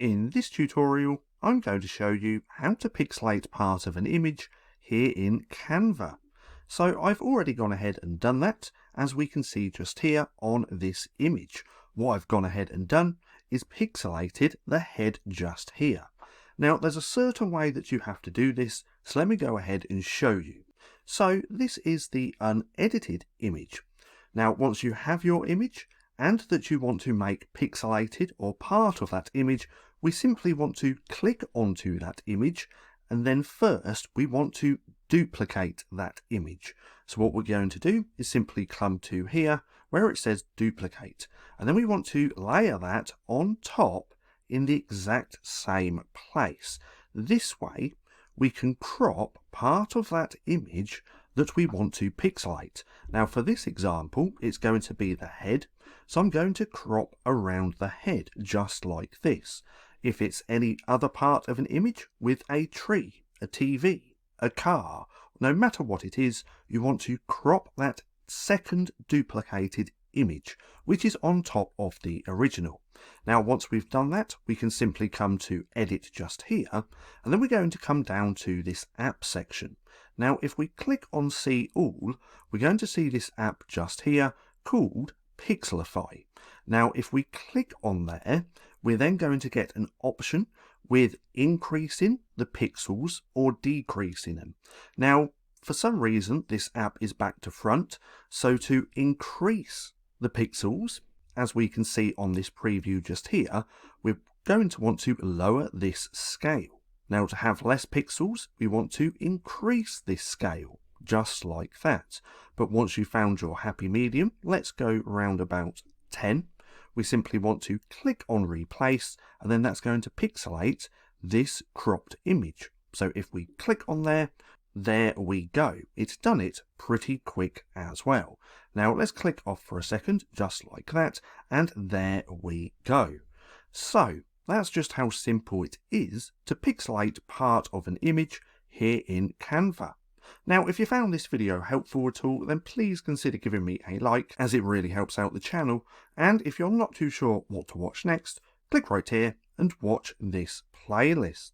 In this tutorial, I'm going to show you how to pixelate part of an image here in Canva. So I've already gone ahead and done that, as we can see just here on this image. What I've gone ahead and done is pixelated the head just here. Now there's a certain way that you have to do this, so let me go ahead and show you. So this is the unedited image. Now once you have your image, and that you want to make pixelated or part of that image, we simply want to click onto that image, and then first we want to duplicate that image. So what we're going to do is simply come to here where it says duplicate, and then we want to layer that on top in the exact same place. This way we can crop part of that image that we want to pixelate. Now for this example, it's going to be the head, so I'm going to crop around the head just like this. If it's any other part of an image with a tree, a TV, a car, no matter what it is, you want to crop that second duplicated image, which is on top of the original. Now once we've done that, we can simply come to edit just here, and then we're going to come down to this app section. Now if we click on see all, we're going to see this app just here called Pixelify. Now if we click on there, we're then going to get an option with increasing the pixels or decreasing them. Now for some reason this app is back to front, so to increase the pixels, as we can see on this preview just here, we're going to want to lower this scale. Now to have less pixels, we want to increase this scale, just like that. But once you've found your happy medium, let's go round about 10. We simply want to click on replace, and then that's going to pixelate this cropped image. So if we click on there we go. It's done it pretty quick as well. Now let's click off for a second, just like that, and there we go. So that's just how simple it is to pixelate part of an image here in Canva. Now if you found this video helpful at all, then please consider giving me a like, as it really helps out the channel, and if you're not too sure what to watch next, click right here and watch this playlist.